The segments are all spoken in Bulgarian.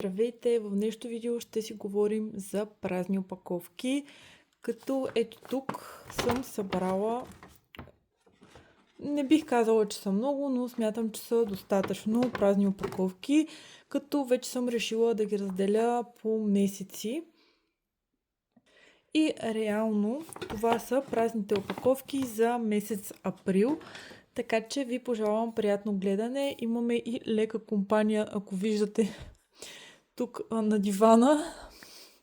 Здравейте! В днешното видео ще си говорим за празни опаковки. Като ето тук съм събрала, не бих казала, че са много, но смятам, че са достатъчно празни опаковки, като вече съм решила да ги разделя по месеци. И реално това са празните опаковки за месец април. Така че ви пожелавам приятно гледане. Имаме и лека компания, ако виждате тук на дивана,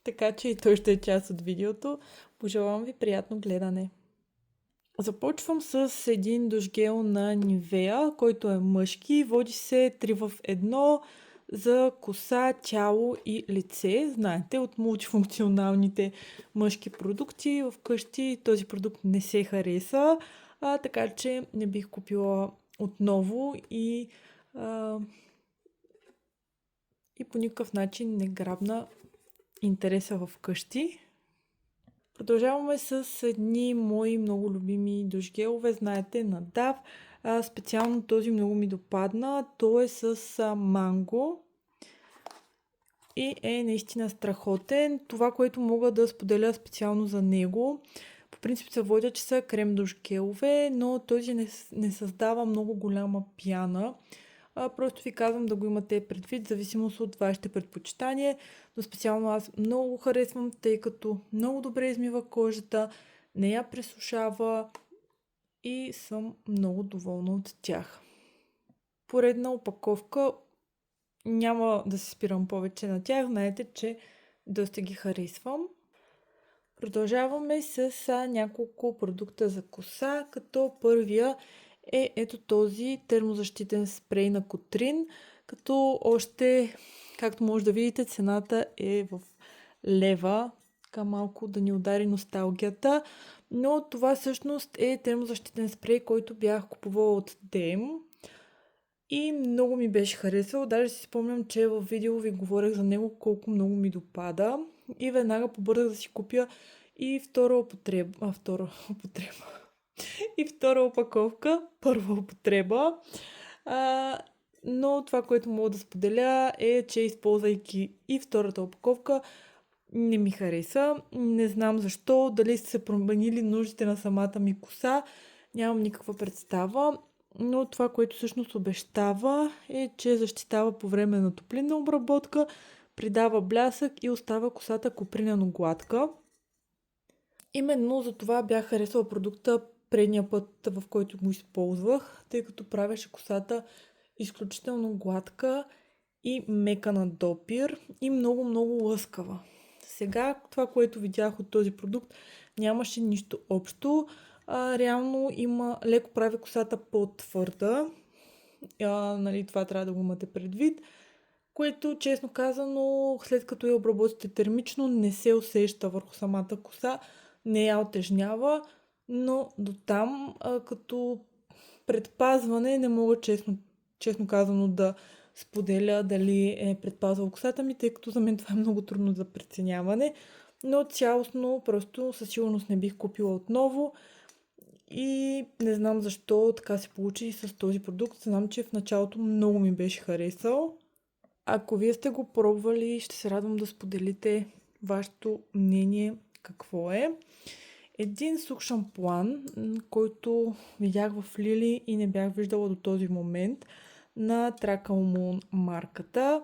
така че и той ще е част от видеото. Пожелавам ви приятно гледане. Започвам с един душгел на Nivea, който е мъжки. Води се 3 в 1 за коса, тяло и лице. Знаете, от мултифункционалните мъжки продукти вкъщи този продукт не се хареса, така че не бих купила отново и по никакъв начин не грабна интереса в къщи. Продължаваме с едни мои много любими душгелове, знаете, на DAV. Специално този много ми допадна. Той е с манго и е наистина страхотен. Това, което мога да споделя специално за него, по принцип се водя, че са крем душгелове, но този не създава много голяма пяна. Просто ви казвам да го имате предвид, в зависимост от вашите предпочитания, но специално аз много го харесвам, тъй като много добре измива кожата, не я пресушава и съм много доволна от тях. Поредна опаковка, няма да се спирам повече на тях, знаете, че доста ги харесвам. Продължаваме с няколко продукта за коса, като първия е ето този термозащитен спрей на Котрин, като още, както може да видите, цената е в лева, така малко да ни удари носталгията, но това всъщност е термозащитен спрей, който бях купувала от DM и много ми беше харесал. Даже си спомням, че в видео ви говорех за него колко много ми допада и веднага побързах да си купя и втора опаковка, първа употреба. Но това, което мога да споделя е, че използвайки и втората опаковка, не ми хареса. Не знам защо, дали са се променили нуждите на самата ми коса, нямам никаква представа. Но това, което всъщност обещава е, че защитава по време на топлинна обработка, придава блясък и остава косата копринено гладка. Именно за това бях харесала продукта предния път, в който го използвах, тъй като правеше косата изключително гладка и мека на допир и много лъскава. Сега това, което видях от този продукт, нямаше нищо общо. Реално леко прави косата по-твърда. Нали, това трябва да го имате предвид. Което, честно казано, след като я обработите термично, не се усеща върху самата коса, не я отежнява, но до там, като предпазване, не мога честно казано да споделя дали е предпазвал косата ми, тъй като за мен това е много трудно за преценяване, но цялостно просто със сигурност не бих купила отново и не знам защо така се получи с този продукт. Знам, че в началото много ми беше харесал. Ако вие сте го пробвали, ще се радвам да споделите вашето мнение какво е. Един сух шампуан, който видях в Лили и не бях виждала до този момент, на Тракълмун марката.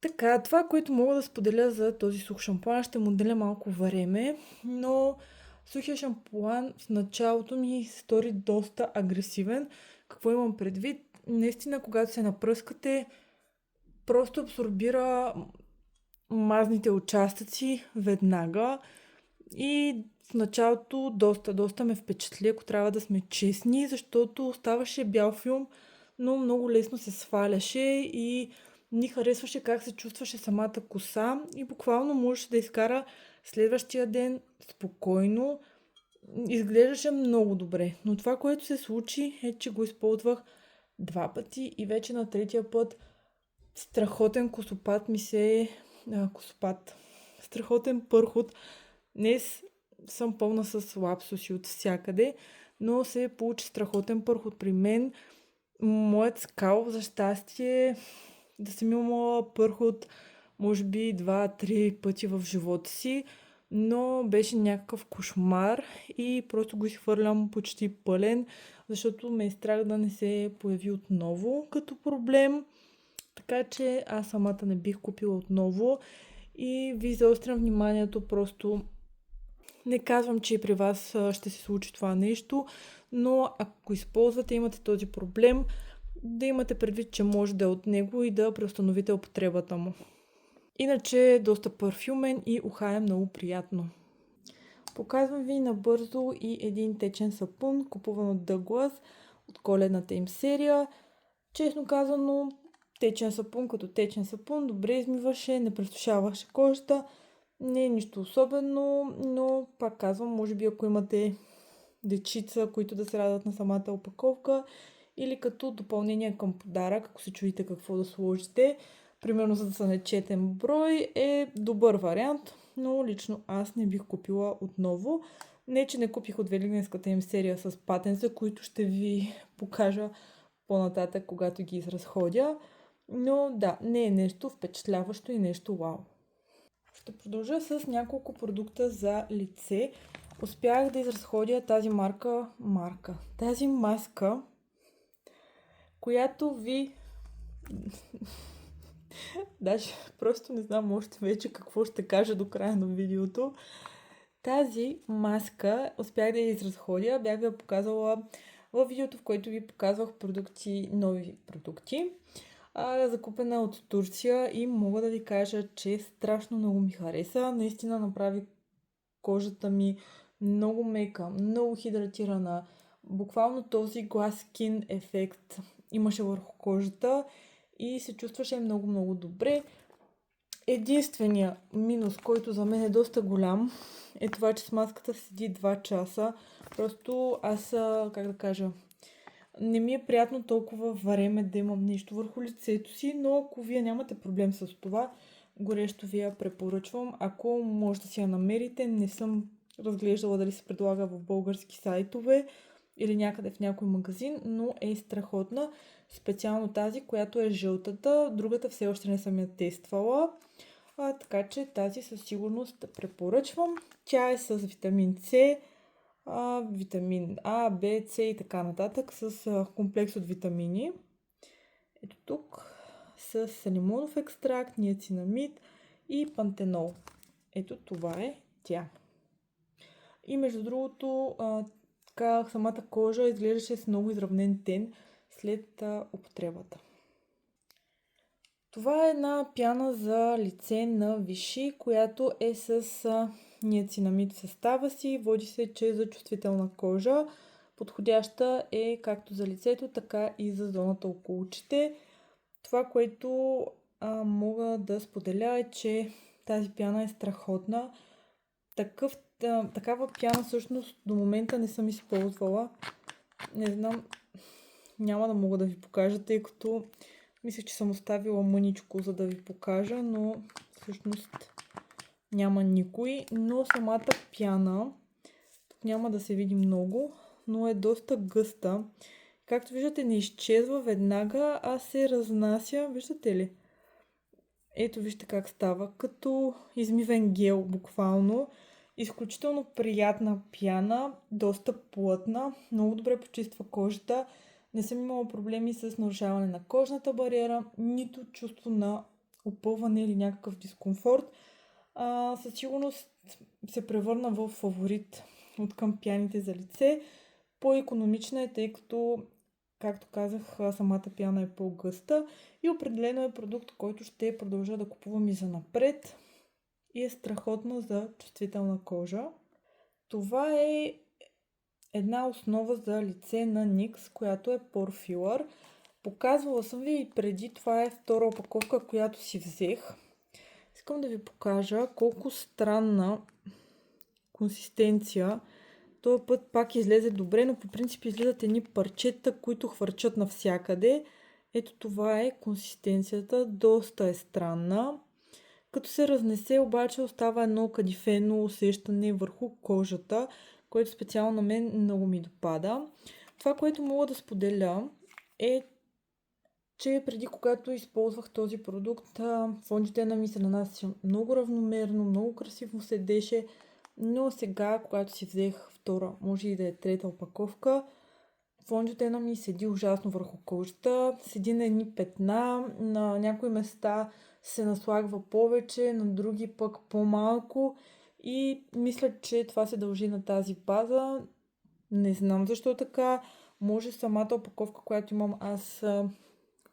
Така, това, което мога да споделя за този сух шампуан, ще му отделя малко време, но сухия шампуан в началото ми се стори доста агресивен. Какво имам предвид? Наистина, когато се напръскате, просто абсорбира мазните участъци веднага и в началото доста ме впечатли, ако трябва да сме честни, защото оставаше бял филм, но много лесно се сваляше и ни харесваше как се чувстваше самата коса и буквално можеше да изкара следващия ден спокойно. Изглеждаше много добре, но това, което се случи е, че го използвах 2 пъти и вече на третия път страхотен страхотен пърхот. Днес съм пълна с лапсуси от всякъде, но се получи страхотен пърхот при мен. Моят скалп, за щастие, да съм имала пърхот, може би 2-3 пъти в живота си, но беше някакъв кошмар и просто го изхвърлям почти пълен, защото ме е страх да не се появи отново като проблем. Така че аз самата не бих купила отново и ви заострям вниманието, просто не казвам, че и при вас ще се случи това нещо, но ако използвате, имате този проблем, да имате предвид, че може да е от него и да преустановите употребата му. Иначе е доста парфюмен и уха е много приятно. Показвам ви набързо и един течен сапун, купуван от Douglas от коледната им серия. Честно казано, течен сапун като течен сапун, добре измиваше, не пресушаваше кожата. Не е нищо особено, но пак казвам, може би ако имате дечица, които да се радват на самата опаковка или като допълнение към подарък, ако се чуете какво да сложите, примерно за да са нечетен брой, е добър вариант, но лично аз не бих купила отново. Не, че не купих от великденската им серия с патенца, които ще ви покажа по-нататък, когато ги изразходя. Но да, не е нещо впечатляващо и нещо вау. Ще продължа с няколко продукта за лице. Успях да изразходя тази тази маска, която ви... Даже просто не знам още вече какво ще кажа до края на видеото. Тази маска успях да я изразходя. Бях ви я показала в видеото, в което ви показвах нови продукти. Закупена от Турция и мога да ви кажа, че страшно много ми хареса. Наистина направи кожата ми много мека, много хидратирана. Буквално този glass skin ефект имаше върху кожата и се чувстваше много добре. Единственият минус, който за мен е доста голям, е това, че с маската седи 2 часа. Просто аз, как да кажа, не ми е приятно толкова време да имам нещо върху лицето си, но ако вие нямате проблем с това, горещо ви я препоръчвам. Ако може да си я намерите, не съм разглеждала дали се предлага в български сайтове или някъде в някой магазин, но е страхотна. Специално тази, която е жълтата, другата все още не съм я тествала. Така че тази със сигурност препоръчвам. Тя е с витамин С, витамин А, Б, С и така нататък, с комплекс от витамини. Ето тук с лимонов екстракт, ниацинамид и пантенол. Ето това е тя. И между другото, така самата кожа изглеждаше с много изравнен тен след употребата. Това е една пяна за лице на Vichy, която е с ниацинамид в състава си. Води се, че е за чувствителна кожа. Подходяща е както за лицето, така и за зоната около очите. Това, което мога да споделя е, че тази пяна е страхотна. Такава пяна всъщност до момента не съм използвала. Не знам, няма да мога да ви покажа, тъй като мисля, че съм оставила мъничко, за да ви покажа, но всъщност няма никой. Но самата пяна, тук няма да се види много, но е доста гъста. Както виждате, не изчезва веднага, а се разнася. Виждате ли? Ето вижте как става. Като измивен гел буквално. Изключително приятна пяна, доста плътна, много добре почиства кожата. Не съм имала проблеми с нарушаване на кожната бариера, нито чувство на опълване или някакъв дискомфорт. Със сигурност се превърна в фаворит от към пяните за лице. По-икономична е, тъй като, както казах, самата пяна е по-гъста и определено е продукт, който ще продължа да купувам и занапред и е страхотна за чувствителна кожа. Това е една основа за лице на NYX, която е Pore Filler. Показвала съм ви и преди, това е втора опаковка, която си взех. Искам да ви покажа колко странна консистенция. Този път пак излезе добре, но по принцип излизат едни парчета, които хвърчат навсякъде. Ето това е консистенцията, доста е странна. Като се разнесе, обаче остава едно кадифено усещане върху кожата, което специално на мен много ми допада. Това, което мога да споделя е че преди, когато използвах този продукт, фончетена ми се нанася много равномерно, много красиво седеше, но сега, когато си взех втора, може и да е трета опаковка, фончетена ми седи ужасно върху кожата, седи на едни петна, на някои места се наслагва повече, на други пък по-малко и мисля, че това се дължи на тази база. Не знам защо така. Може самата опаковка, която имам аз,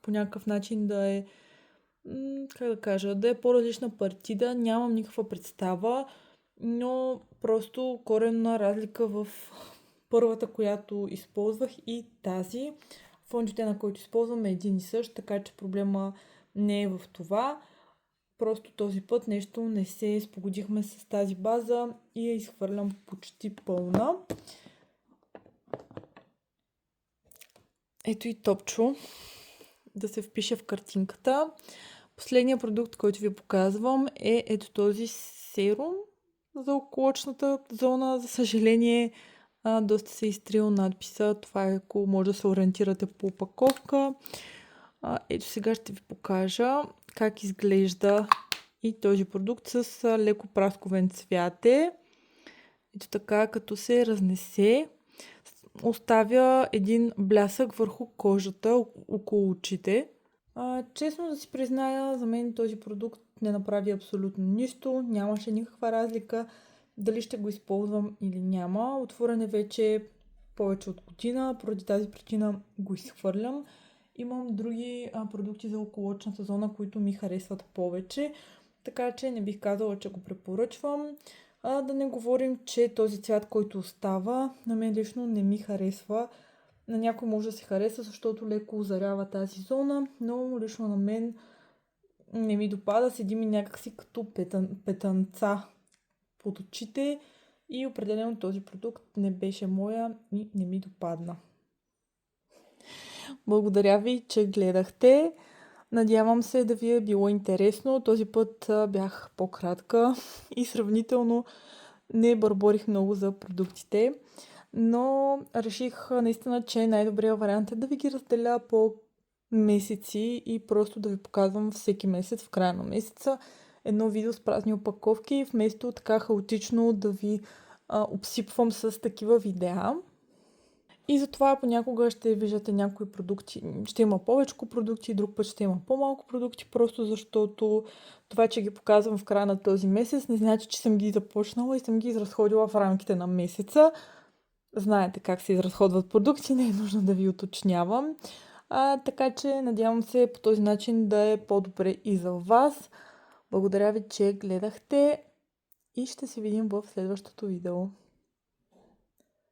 по някакъв начин да е, как да кажа, да е по-различна партида. Нямам никаква представа, но просто коренна разлика в първата, която използвах и тази. Фончите, на който използвам, е един и същ, така че проблема не е в това. Просто този път нещо не се спогодихме с тази база и я изхвърлям почти пълна. Ето и топчо, да се впише в картинката. Последният продукт, който ви показвам, е ето този серум за околочната зона. За съжаление, доста се изтрил надписа. Това е, ако може да се ориентирате по опаковка. Ето сега ще ви покажа как изглежда и този продукт с леко прасковен цвят. Ето така, като се разнесе, оставя един блясък върху кожата, около очите. Честно да си призная, за мен този продукт не направи абсолютно нищо, нямаше никаква разлика дали ще го използвам или няма. Отворен е вече повече от година, поради тази причина го изхвърлям. Имам други продукти за околоочната зона, които ми харесват повече, така че не бих казала, че го препоръчвам. Да не говорим, че този цвят, който остава, на мен лично не ми харесва. На някой може да се хареса, защото леко озарява тази зона, но лично на мен не ми допада. Седи ми някакси като петънца под очите и определено този продукт не беше моя и не ми допадна. Благодаря ви, че гледахте. Надявам се да ви е било интересно. Този път бях по-кратка и сравнително не бърборих много за продуктите, но реших наистина, че най-добрият вариант е да ви ги разделя по месеци и просто да ви показвам всеки месец в края на месеца едно видео с празни опаковки, вместо така хаотично да ви обсипвам с такива видеа. И затова понякога ще виждате някои продукти, ще има повече продукти, друг път ще има по-малко продукти, просто защото това, че ги показвам в края на този месец, не значи, че съм ги започнала и съм ги изразходила в рамките на месеца. Знаете как се изразходват продукти, не е нужно да ви уточнявам. Така че надявам се по този начин да е по-добре и за вас. Благодаря ви, че гледахте и ще се видим в следващото видео.